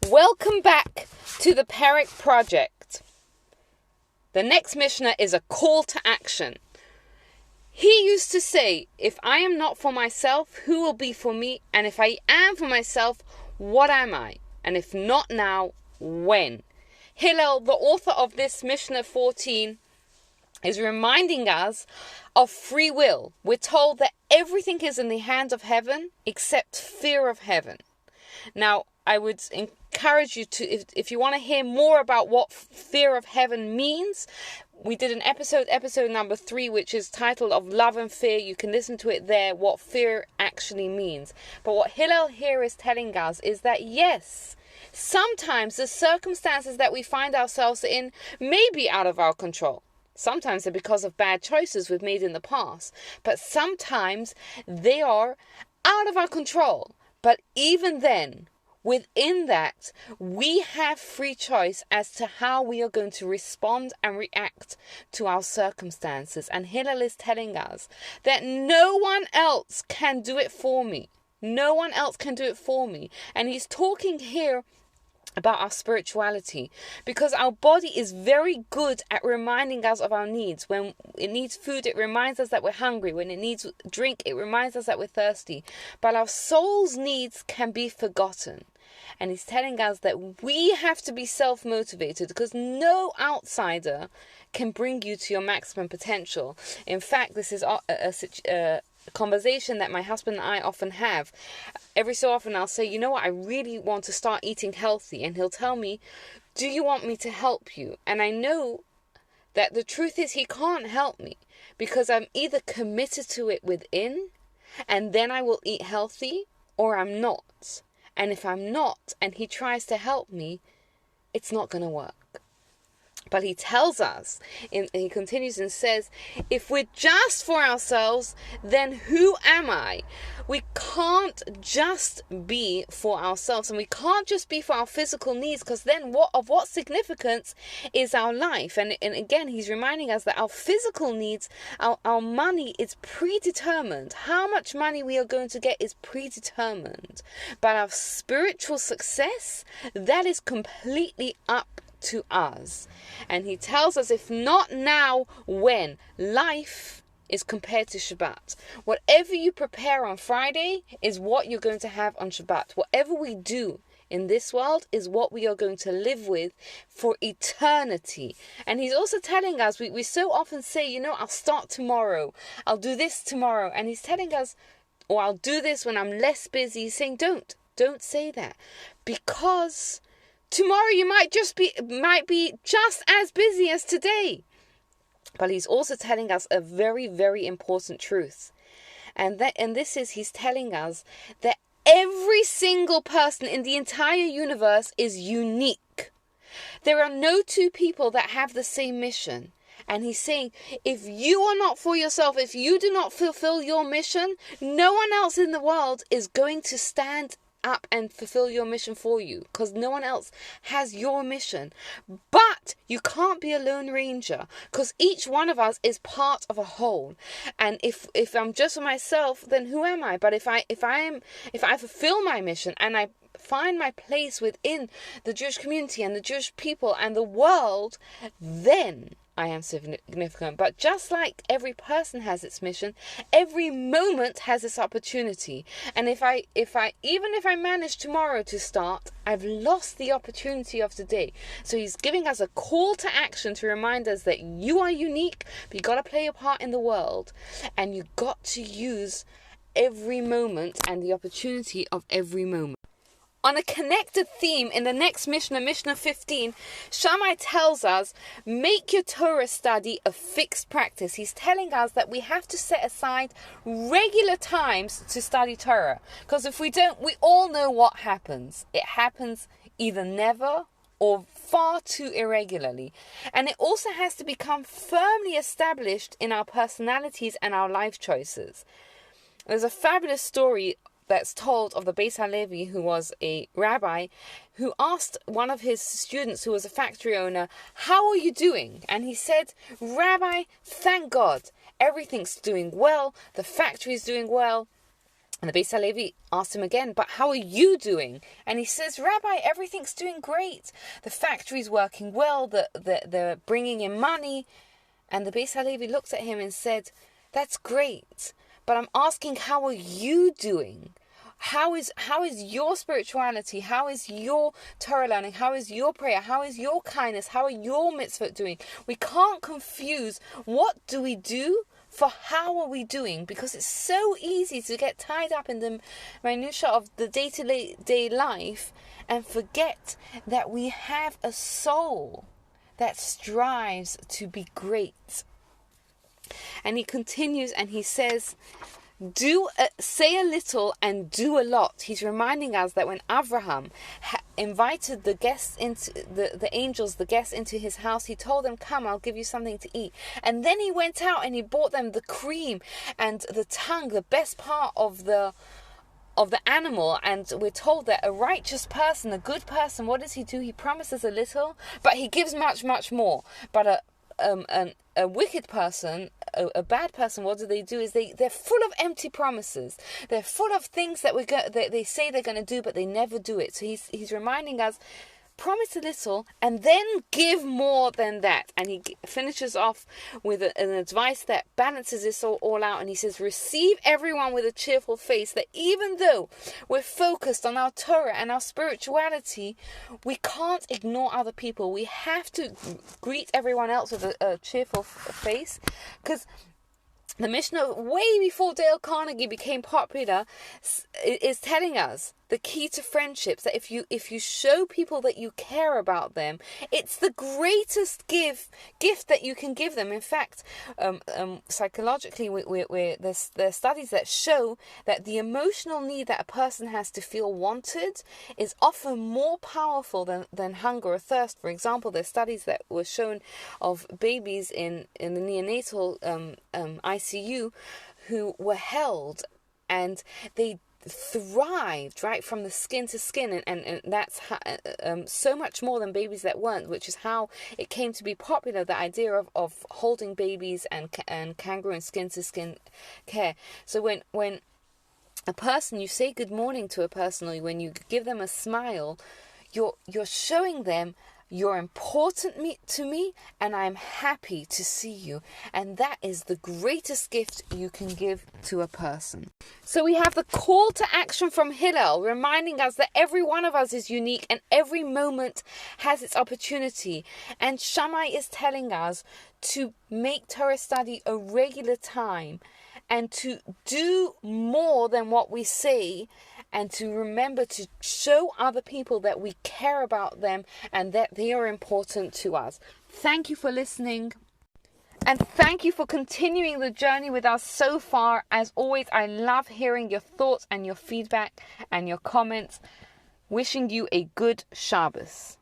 Welcome back to the Perek Project. The next Mishnah is a call to action. He used to say, if I am not for myself, who will be for me? And if I am for myself, what am I? And if not now, when? Hillel, the author of this Mishnah 14, is reminding us of free will. We're told that everything is in the hands of heaven except fear of heaven. Now, I would encourage you to, if you want to hear more about what fear of heaven means, we did an episode number 3, which is titled Of Love and Fear. You can listen to it there, what fear actually means. But what Hillel here is telling us is that yes, sometimes the circumstances that we find ourselves in may be out of our control. Sometimes they're because of bad choices we've made in the past. But sometimes they are out of our control. But even then, within that, we have free choice as to how we are going to respond and react to our circumstances. And Hillel is telling us that no one else can do it for me. No one else can do it for me. And he's talking here about our spirituality, because our body is very good at reminding us of our needs. When it needs food, it reminds us that we're hungry. When it needs drink, it reminds us that we're thirsty. But our soul's needs can be forgotten. And he's telling us that we have to be self-motivated, because no outsider can bring you to your maximum potential. In fact, this is a conversation that my husband and I often have. Every so often I'll say, you know what, I really want to start eating healthy. And he'll tell me, do you want me to help you? And I know that the truth is he can't help me, because I'm either committed to it within and then I will eat healthy, or I'm not. And if I'm not and he tries to help me, it's not going to work. But he tells us, he continues and says, if we're just for ourselves, then who am I? We can't just be for ourselves, and we can't just be for our physical needs, because then what significance is our life? And again, he's reminding us that our physical needs, our money is predetermined. How much money we are going to get is predetermined. But our spiritual success, that is completely up to us. And he tells us, if not now, when? Life is compared to Shabbat. Whatever you prepare on Friday is what you're going to have on Shabbat. Whatever we do in this world is what we are going to live with for eternity. And he's also telling us, we so often say, I'll start tomorrow, I'll do this tomorrow. And he's telling us, or I'll do this when I'm less busy. He's saying, don't say that, because tomorrow you might be just as busy as today. But he's also telling us a very, very important truth. And this is, he's telling us that every single person in the entire universe is unique. There are no two people that have the same mission. And he's saying, if you are not for yourself, if you do not fulfill your mission, no one else in the world is going to stand up and fulfill your mission for you, because no one else has your mission. But you can't be a lone ranger, because each one of us is part of a whole. And if I'm just for myself, then who am I? But if I fulfill my mission and I find my place within the Jewish community and the Jewish people and the world, then I am significant. But just like every person has its mission, every moment has its opportunity. And if I manage tomorrow to start, I've lost the opportunity of today. So he's giving us a call to action to remind us that you are unique, but you got to play your part in the world, and you got to use every moment and the opportunity of every moment. On a connected theme, in the next Mishnah, Mishnah 15, Shammai tells us, make your Torah study a fixed practice. He's telling us that we have to set aside regular times to study Torah. Because if we don't, we all know what happens. It happens either never or far too irregularly. And it also has to become firmly established in our personalities and our life choices. There's a fabulous story that's told of the Beis Halevi, who was a rabbi, who asked one of his students, who was a factory owner, how are you doing? And he said, Rabbi, thank God, everything's doing well, the factory's doing well, And the Beis HaLevi asked him again, but how are you doing? And he says, Rabbi, everything's doing great. The factory's working well. They're bringing in money. And the Beis HaLevi looked at him and said, that's great. But I'm asking, how are you doing? How is your spirituality? How is your Torah learning? How is your prayer? How is your kindness? How are your mitzvot doing? We can't confuse what do we do for how are we doing, because it's so easy to get tied up in the minutiae of the day-to-day life and forget that we have a soul that strives to be great. And he continues and he says, say a little and do a lot. He's reminding us that when Abraham invited the guests into the angels, the guests into his house, he told them, come, I'll give you something to eat. And then he went out and he bought them the cream and the tongue, the best part of the animal. And we're told that a righteous person, a good person, what does he do? He promises a little, but he gives much, much more. But a wicked person, a bad person, what do? Is they're full of empty promises. They're full of things that they say they're going to do, but they never do it. So he's reminding us, promise a little and then give more than that. And he finishes off with an advice that balances this all out. And he says, receive everyone with a cheerful face, that even though we're focused on our Torah and our spirituality, we can't ignore other people. We have to greet everyone else with a cheerful face, because the Mishnah, way before Dale Carnegie became popular, is telling us the key to friendships, that if you show people that you care about them, it's the greatest gift that you can give them. In fact, psychologically, there's studies that show that the emotional need that a person has to feel wanted is often more powerful than hunger or thirst. For example, there's studies that were shown of babies in the neonatal ICU who were held, and they thrived right from the skin to skin, and that's so much more than babies that weren't, which is how it came to be popular, the idea of holding babies and kangaroo and skin to skin care. So when a person, you say good morning to a person, or when you give them a smile, you're showing them you're important to me, and I'm happy to see you. And that is the greatest gift you can give to a person. So we have the call to action from Hillel, reminding us that every one of us is unique and every moment has its opportunity. And Shammai is telling us to make Torah study a regular time, and to do more than what we say, and to remember to show other people that we care about them and that they are important to us. Thank you for listening. And thank you for continuing the journey with us so far. As always, I love hearing your thoughts and your feedback and your comments. Wishing you a good Shabbos.